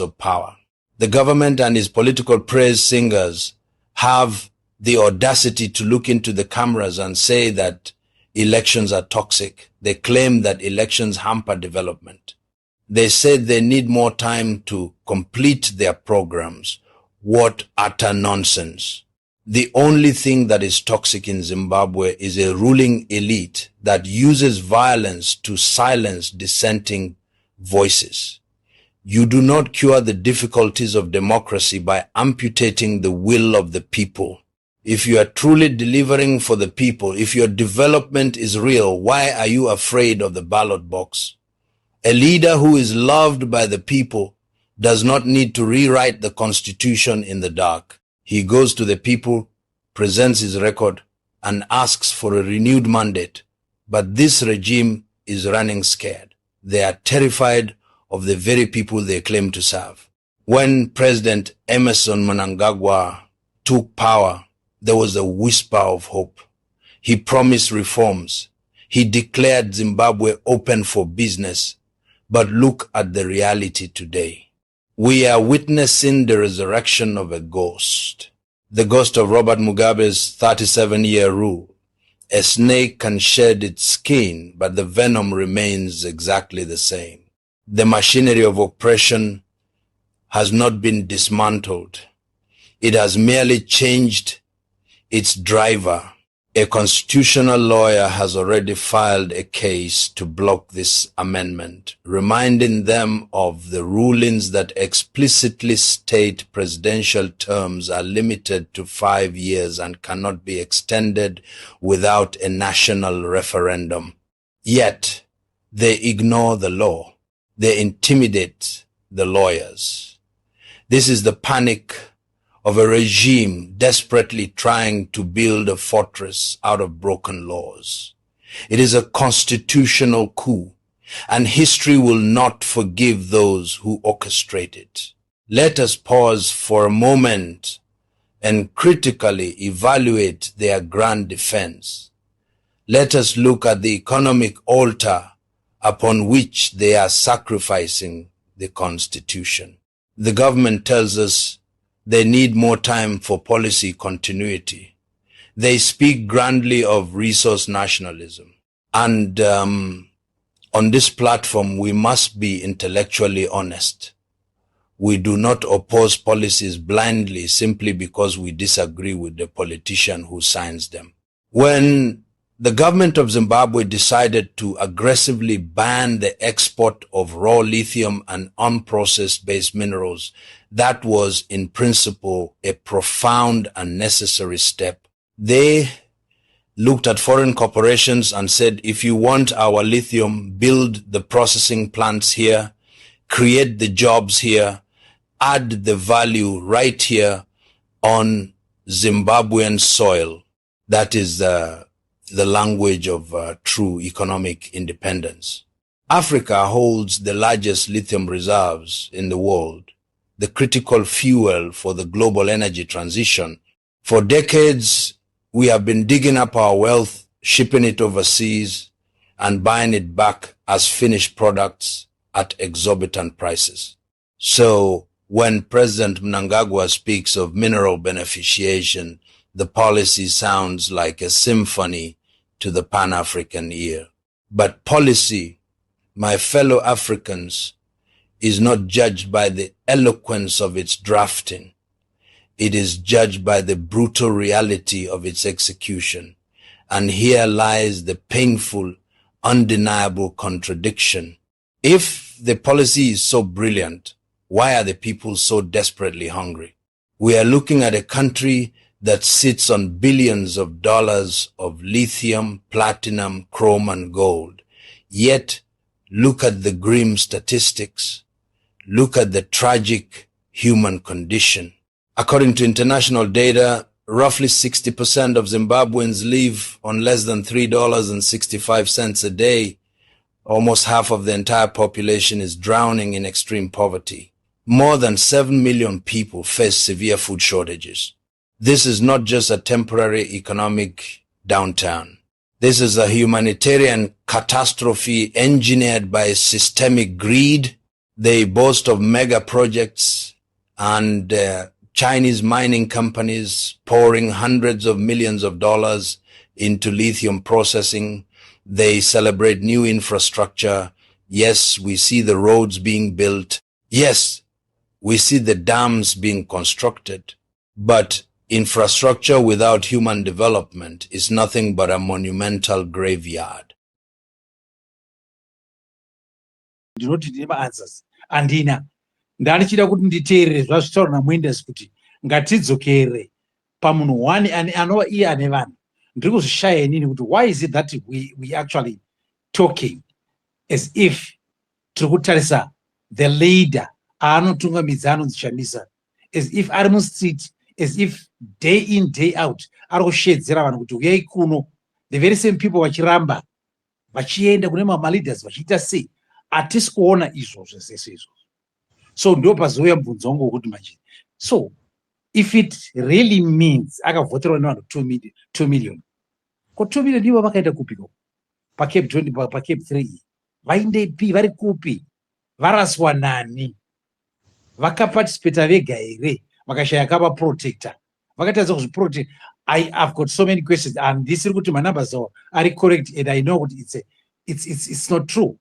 balance of power. The government and its political praise singers have the audacity to look into the cameras and say that elections are toxic. They claim that elections hamper development. They said they need more time to complete their programs. What utter nonsense. The only thing that is toxic in Zimbabwe is a ruling elite that uses violence to silence dissenting voices. You do not cure the difficulties of democracy by amputating the will of the people. If you are truly delivering for the people, if your development is real, why are you afraid of the ballot box? A leader who is loved by the people does not need to rewrite the constitution in the dark. He goes to the people, presents his record, and asks for a renewed mandate. But this regime is running scared. They are terrified of the very people they claim to serve. When President Emmerson Mnangagwa took power, there was a whisper of hope. He promised reforms. He declared Zimbabwe open for business. But look at the reality today. We are witnessing the resurrection of a ghost. The ghost of Robert Mugabe's 37-year rule. A snake can shed its skin, but the venom remains exactly the same. The machinery of oppression has not been dismantled. It has merely changed its driver. A constitutional lawyer has already filed a case to block this amendment, reminding them of the rulings that explicitly state presidential terms are limited to 5 years and cannot be extended without a national referendum. Yet, they ignore the law. They intimidate the lawyers. This is the panic of a regime desperately trying to build a fortress out of broken laws. It is a constitutional coup, and history will not forgive those who orchestrate it. Let us pause for a moment and critically evaluate their grand defense. Let us look at the economic altar upon which they are sacrificing the Constitution. The government tells us they need more time for policy continuity. They speak grandly of resource nationalism. And on this platform, we must be intellectually honest. We do not oppose policies blindly simply because we disagree with the politician who signs them. When the government of Zimbabwe decided to aggressively ban the export of raw lithium and unprocessed base minerals, that was in principle a profound and necessary step. They looked at foreign corporations and said, if you want our lithium, build the processing plants here, create the jobs here, add the value right here on Zimbabwean soil. That is the language of true economic independence. Africa holds the largest lithium reserves in the world, the critical fuel for the global energy transition. For decades, we have been digging up our wealth, shipping it overseas, and buying it back as finished products at exorbitant prices. So when President Mnangagwa speaks of mineral beneficiation, the policy sounds like a symphony to the Pan-African ear. But policy, my fellow Africans, is not judged by the eloquence of its drafting. It is judged by the brutal reality of its execution. And here lies the painful, undeniable contradiction. If the policy is so brilliant, why are the people so desperately hungry? We are looking at a country that sits on billions of dollars of lithium, platinum, chrome, and gold. Yet, look at the grim statistics. Look at the tragic human condition. According to international data, roughly 60% of Zimbabweans live on less than $3.65 a day. Almost half of the entire population is drowning in extreme poverty. More than 7 million people face severe food shortages. This is not just a temporary economic downturn. This is a humanitarian catastrophe engineered by systemic greed They boast of mega projects and Chinese mining companies pouring hundreds of millions of dollars into lithium processing. They celebrate new infrastructure. Yes, we see the roads being built. Yes, we see the dams being constructed. But infrastructure without human development is nothing but a monumental graveyard. Ndinoti ndine answers andina ndanichida kuti nditeerere zvazvitaura namuendesi kuti ngatidzokere pamunhu one anova iye ane vanhu ndiri kuzvishaya inini kuti why is it that we actually talking as if tiri kutarisa the leader aanotungamidza anonzishamisa as if ari mustreet, as if day in day out ari kushedzera vanhu kuti uyai kuno, the very same people vachiramba vachienda kune maleaders vachiita sei. Hatisi kuona izvozvo zvese izvozvo. So ndo pazouya mubvunzo wangu wokuti manje, so if it really means akavhoterwa nevanhu 2 million, ko 2 million ivo vakaenda kupiko paCAB 3 vaindepi, vari kupi, varaswa nani, vakaparticipata vega here, vakashaya kava protector, vakatadza kuzviprotect. I've got so many questions and this is kuti my numbers are correct and I know what it's not true,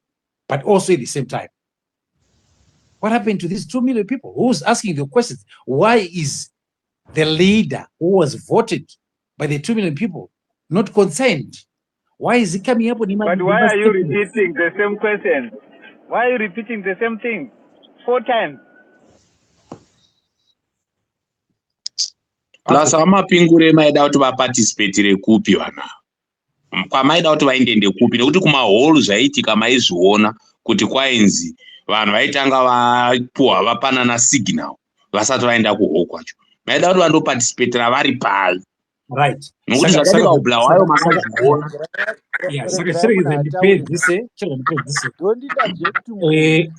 but also at the same time, what happened to these 2 million people? Who's asking the questions? Why is the leader who was voted by the 2 million people not concerned? Why is he coming up with him? But why are you repeating the same question? Why are you repeating the same thing 4 times? Plus amapingure maida kuti vaparticipate kupi vana kwamaida kuti vaendende kupi, nekuti kumahall zvaitika maizviona kuti kwainzi vanhu vaitanga vapuhwa vapanana signal vasati vaenda kuhall kwacho, maida kuti vandoparticipatera vari pari, right? Nokuti zvakaita kubulawayo makazviona.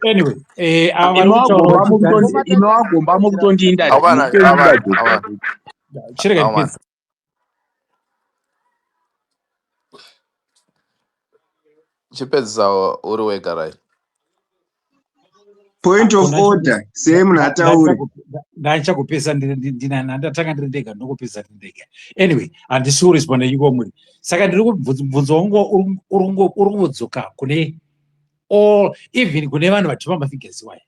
Anyway, inovagomba mukutondiinda chipedzisa uri wega, right? Point of order, same natauri. Ndachakupesa ndatanga ndiri ndega ndokupesa ndiri ndega. Anyway, handisi kuresponda iko muri. Saka ndiri kubvunzo wangu uri kudzoka kune all, even kune vanhu vachipa mafigures waya.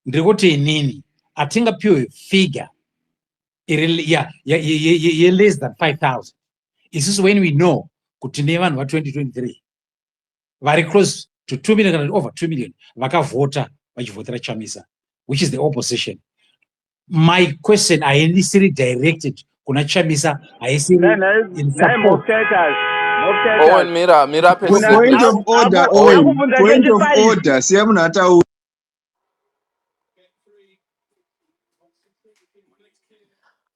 Ndiri kuti inini atingapiwe figure ye less than 5,000. Isusu when we know kuti ne vanhu va 2023 vari close to 2 million and over 2 million vakavhota vachivhotera Chamisa, which is the opposition. My question haisiri directed kuna Chamisa, haisiri in support. Owen, mira Point of order, Owen. Point of order, same natauri.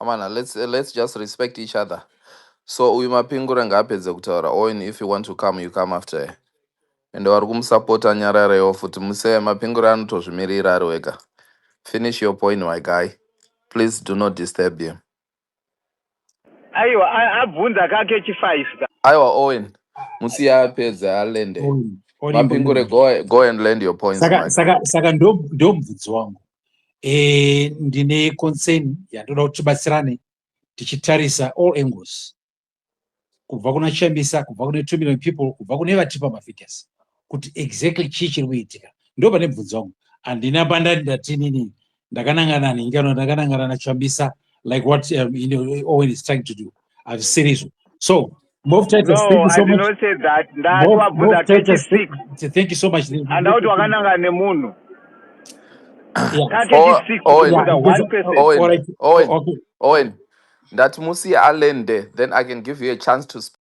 Amana, let's just respect each other. So uyu mapingure ngaapedze kutaura. Owen, if you want to come, you come after. And vari kumusapota Nyararewo futi muse mapingure anotozvimirira ari wega. Finish your point, my guy. Please do not disturb him. Aiwa abvunza kake chi5. Aiwa Owen, musiya apedza alende. Mapingure, go and land your points. Saka ndo mubvunzo wangu. Ndine concern yandoda kuti tibatsirane tichitarisa all angles. Kubva kuna Chamisa, kubva kune 2 million people, kubva kune vatipa mafigures. Kuti exactly chii chiri kuitika. Ndo pane mubvunzo wangu. Andina panda ndatinini ndakanangana ningano ndakanangana na Chamisa like what Owen is trying to do. I've seen it. So Move Titus, no, thank you so I did much. not say that. Move Titus, thank you so much. And out wakananga nemunhu. Owen, that musi alende, then I can give you a chance to speak.